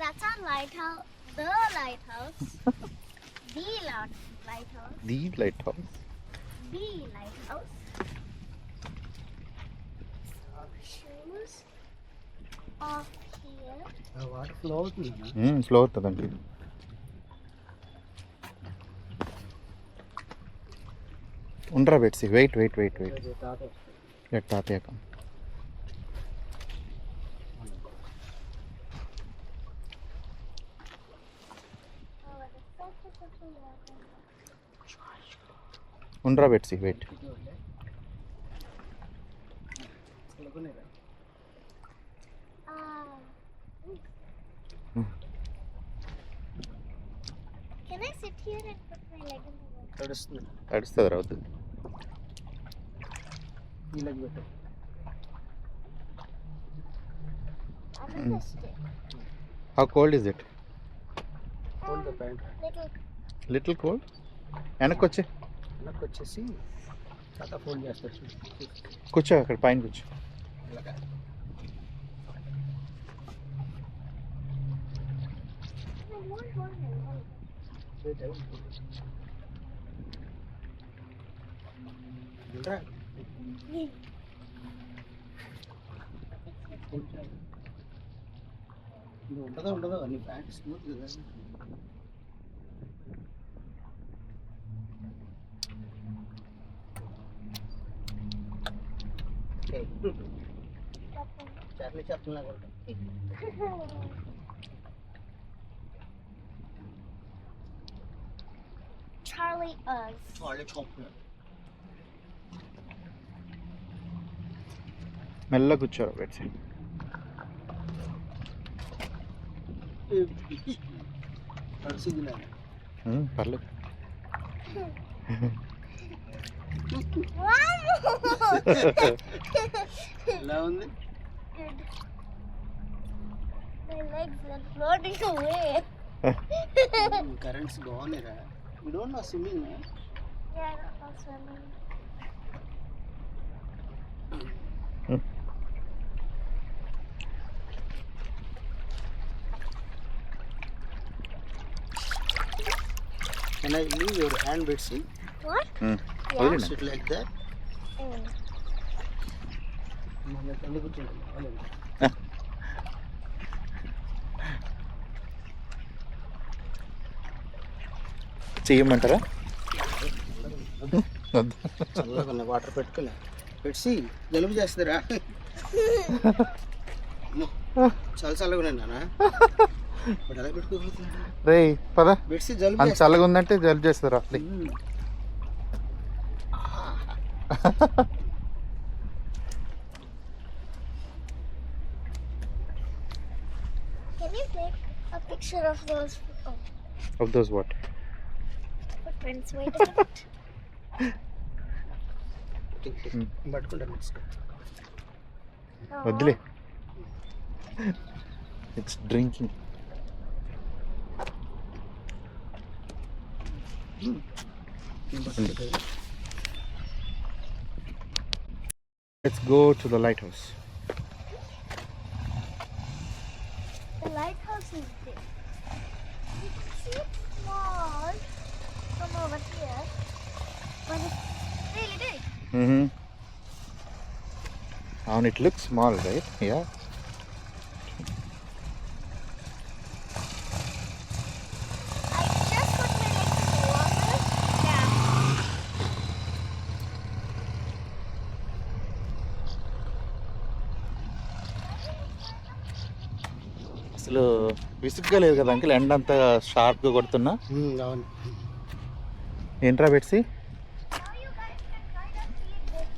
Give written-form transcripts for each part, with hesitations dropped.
that's our lighthouse. The lighthouse. The lighthouse. The lighthouse. The lighthouse. Shoes off here. Water flow అవుతుంది flow అవుతుందండి. ఉండరా Betsy, wait wait wait wait let తాతయ్య come. ఉండరా Betsy, wait. Can I sit here and put my leg in the water? తడుస్తుంది రావద్దు. I'm gonna stick. How cold is it? Little. Little cold. వెనక్కి వచ్చి వెనక్కి వచ్చేసి తర్వాత ఫోల్డ్ చేస్తారు. కూర్చో, అక్కడ పైన కూర్చో. I won't hold my leg. ఉండదో నీ ప్యాంట్ స్మూత్ కదా. చార్లీ చాప్లిన్ లాగా ఉంటుంది. Charlie Us. Charlie Chaplin. మెల్ల కూర్చోరా బెట్సి. నడిచింది పర్లేదు. ఎలా ఉంది? Good. My legs are floating away. Currents బాగున్నాయిరా. You don't know swimming? Yeah, I don't know swimming. Can I leave your hand, Betsy? What? వదిలేనా? Sit like that. Mm. ఎందుకు కూర్చుంటాం? చెయ్యమంటారా? చల్లగా వాటర్ పెట్టుకోలే. పెట్టి జలుబు చేస్తారా? చాలా చల్లగా ఉన్నాయి నాన్న. ఎలా పెట్టుకోగలుగుతున్నా? రే పద. బెడ్సీ జలుబు అంత చల్లగా ఉందంటే జలుబు చేస్తారా? Can you take a picture of those Of those what? footprints? Wait a minute. పట్టుకుంటాను. Oh. వద్దులే. It's drinking. Let's go to the lighthouse. The lighthouse is big. You can see it small from over here, but it's really big. And it looks small, right? Yeah. I just put my legs in the water. Yeah. అసలు విసుగ్గా లేదు కదా uncle, ఎండ అంతా షార్ప్గా కొడుతున్నా. అవును. ఏంట్రా బెట్సి? Now you guys can kind of see this.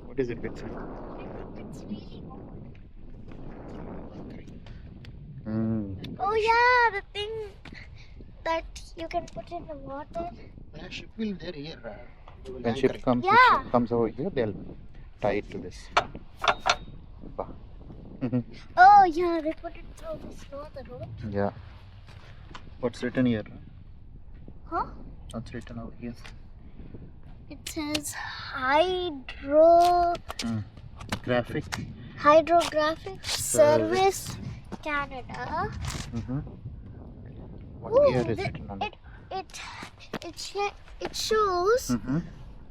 What is it, Betsy? It's really old. Oh yeah, the thing that you can put in the water. Yeah, ship will there here. They will When anchor ship it. comes, Yeah. ship comes over here, they'll tie it to this. Bah. Oh yeah, they put it through the snow, the road. Yeah. What's written here? Huh? What's written over here? It says hydrographic service Canada. What Ooh, year is written on it? It shows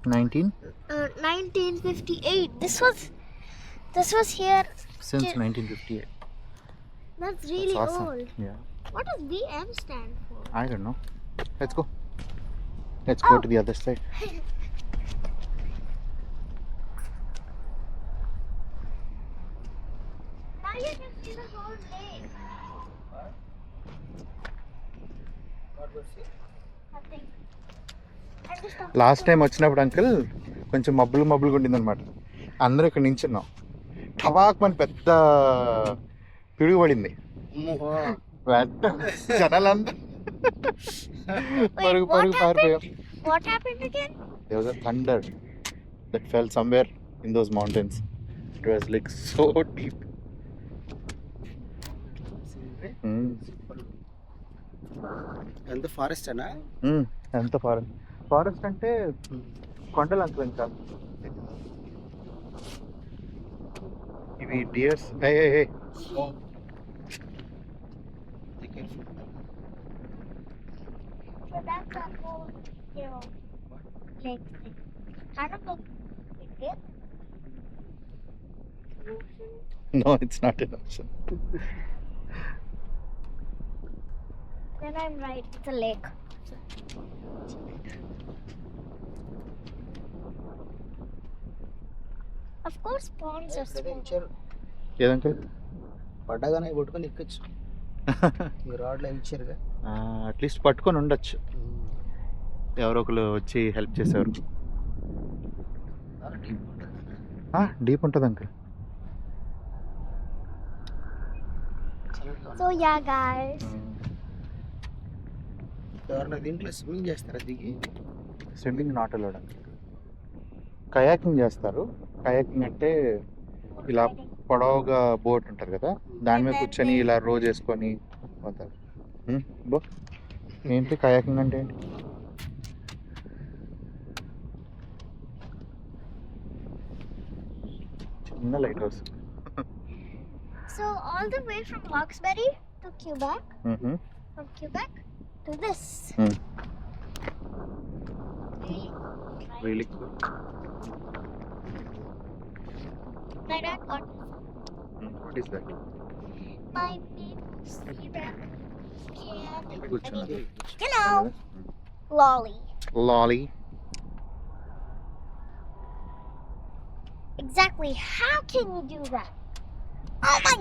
19? 1958. This was here. Since 1958. That's really That's awesome. old. Yeah. What does VM stand for? I don't know. Let's go. Let's go to the other side. Now you can see the whole lake. Nothing. I just have last time వచ్చినప్పుడు uncle కొంచెం మబ్బులుగా ఉండిందనమాట. అందరూ ఇక్కడ నించున్నాం. టవాక్ మన పెద్ద పిడుగు పడింది. జనాలందరూ పరుగు పారిపోయాం. What happened again? There was a thunder that fell somewhere in those mountains. It was like so deep. ఎంత ఫారెస్ట్ అనా? ఎంత ఫారెస్ట్ అంటే కొండలు అంకుల్ ఇంకా ఇవి dears. So that's a whole, lake thing. Kind of like it. No, it's not an ocean. Then I'm right. It's a lake. Of course, ponds are small. ఇచ్చారు ఏదంకుల్? పడ్డగానే కొట్టుకొని ఎక్కొచ్చు. ఈ రాడ్లు అవి ఇచ్చారుగా. అట్లీస్ట్ పట్టుకొని ఉండొచ్చు. ఎవరో ఒకరు వచ్చి హెల్ప్ చేసేవారు. డీప్ ఉంటుంది అంకుల్. So yeah, guys. ఎవరన్నా దీంట్లో స్విమ్మింగ్ చేస్తారా దిగి? Swimming not allowed uncle. Kayaking చేస్తారు. కయాకింగ్ అంటే ఇలా పొడవుగా బోట్ ఉంటుంది కదా, దాని మీద కూర్చొని ఇలా రో చేసుకొని పోతారు. బో ఏంటి కయాకింగ్ అంటే ఏంటి? చిన్న light house. So all the way from Hawkesbury to Quebec, from Quebec to this. Really cool. My dad got What is that? my maple syrup కూర్చోండి. Hello, lolly. Lolly. Exactly. How can you do that? Oh my!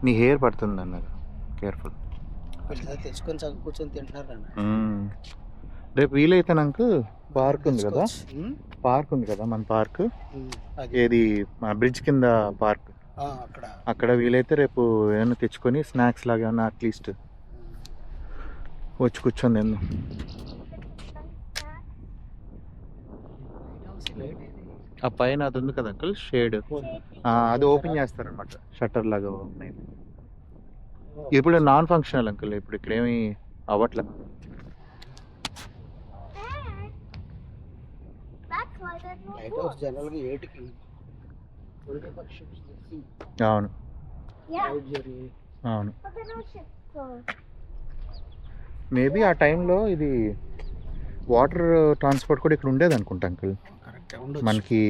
నీ hair పడుతుంది అన్నారు. Careful. తెచ్చుకొని చదువు కూర్చొని తింటున్నారు అన్న. రేపు వీలైతే నాకు పార్క్ ఉంది కదా, మన పార్క్ ఏది మన బ్రిడ్జ్ కింద పార్క్, అక్కడ వీలైతే రేపు ఏమైనా తెచ్చుకొని స్నాక్స్ లాగా ఏమన్నా అట్లీస్ట్ వచ్చి కూర్చొని తిందాం. ఆ పైన అది ఉంది కదా అంకుల్ షేడ్, అది ఓపెన్ చేస్తారనమాట, షట్టర్ లాగా ఓపెన్ అయింది. ఇప్పుడు నాన్ ఫంక్షనల్ అంకుల్, ఇప్పుడు ఇక్కడ ఏమి అవ్వట్లే. అవును అవును. మేబీ ఆ టైంలో ఇది వాటర్ ట్రాన్స్పోర్ట్ కూడా ఇక్కడ ఉండేది అనుకుంటా అంకుల్. మనకి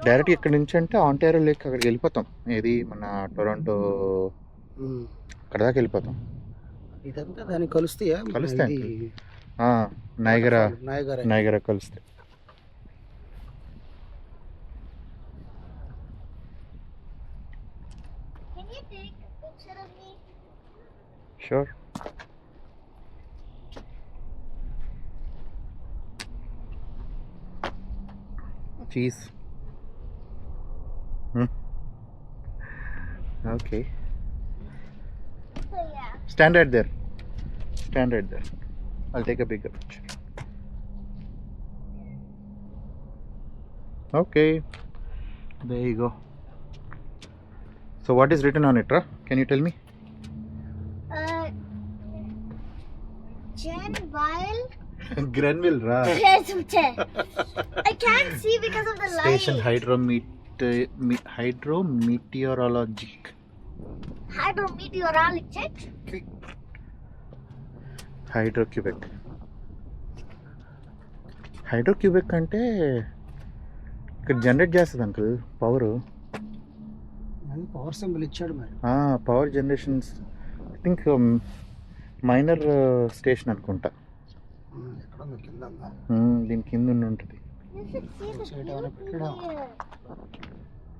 డైరెక్ట్ ఇక్కడ నుంచి అంటే ఆంటారియో లేక్ అక్కడికి వెళ్ళిపోతాం, ఏది మన టొరంటో అక్కడ దాకా వెళ్ళిపోతాం. ఇదంతా దానికి కలుస్తాయా? కలుస్తాయి నైగరా కలుస్తాయి. Sure. Cheese. Okay, So yeah. stand right there. I'll take a bigger picture. Okay, there you go. So what is written on it, Ra? Can you tell me? Jen Weil. Grenville, Ra. I can't see because of the Station light. hydrometeorologic. Hydrometeorologic. హైడ్రోక్యూబిక్ అంటే ఇక్కడ generate చేస్తుంది uncle power. Power symbol ఇచ్చాడు మరి. Power generations I think minor station అనుకుంటా. ఎక్కడ ఉంది? కింద ఉందా? దీని కింద ఉంటుంది. You should see the Side ఎవరో beauty పెట్టాడా? here.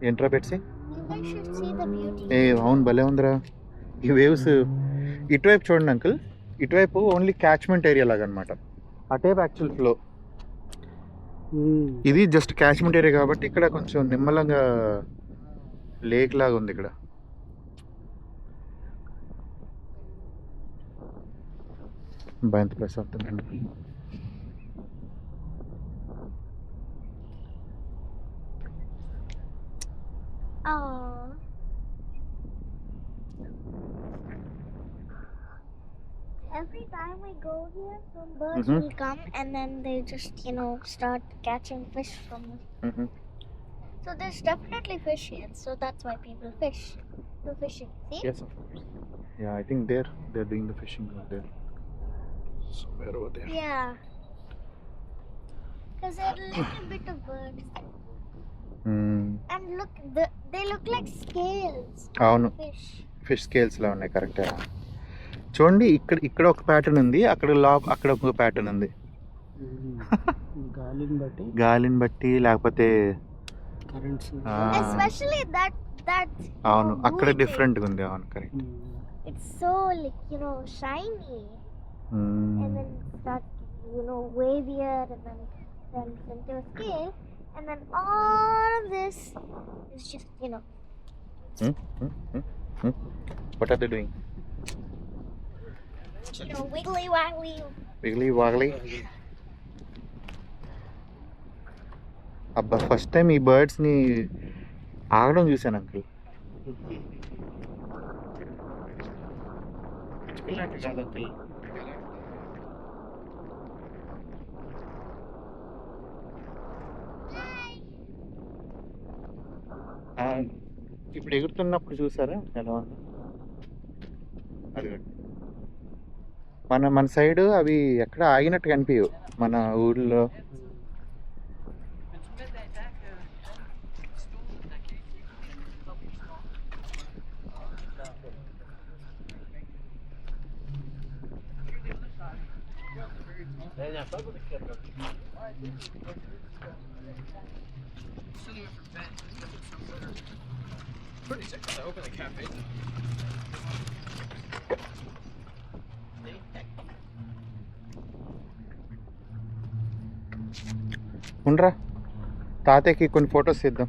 ఏంట్రా పెట్సి? You guys should see the beauty. అవును, భలే ఉందిరా ఈ వేవ్స్. ఇటువైపు చూడండి అంకుల్, ఇటువైపు ఓన్లీ క్యాచ్మెంట్ ఏరియా లాగా అనమాట. అటేపు యాక్చువల్ ఫ్లో, ఇది జస్ట్ క్యాచ్మెంట్ ఏరియా కాబట్టి ఇక్కడ కొంచెం నిమ్మలంగా లేక్ లాగా ఉంది ఇక్కడ. ఎంత ప్రశాంతంగా. Oh. Every time we go here, some birds will come and then they just, start catching fish from us. So there's definitely fish here, so that's why people do fishing. See? Yes, of course. Yeah, I think they're doing the fishing over there. Somewhere over there. Yeah. Because there are a little bit of birds. And look, they look like scales. అవును, fish scales లా ఉన్నాయి. కరెక్టే. చూడండి, ఇక్కడ ఒక pattern ఉంది, అక్కడ ఒక pattern ఉంది. గాలిని బట్టి లేకపోతే కరెంట్స్. Especially that అవును, అక్కడ డిఫరెంట్ గా ఉంది. అవును, correct. It's so shiny. And then start wavier and then turns into a scale. And then all of this is just, What are they doing? Wiggly waggly. Wiggly waggly. అబ్బా, first time ఈ బర్డ్స్ని ఆగడం చూశాను uncle. ఇప్పుడు ఎగురుతున్నప్పుడు చూసారా ఎలా ఉంది? అది మన సైడ్ అవి ఎక్కడ ఆగినట్టు కనిపించవు మన ఊళ్ళో. ఉండరా, తాతయ్యకి కొన్ని ఫొటోస్ తీద్దాం.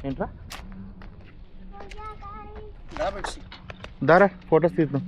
ఏంట్రా, దారా ఫొటోస్ తీద్దాం.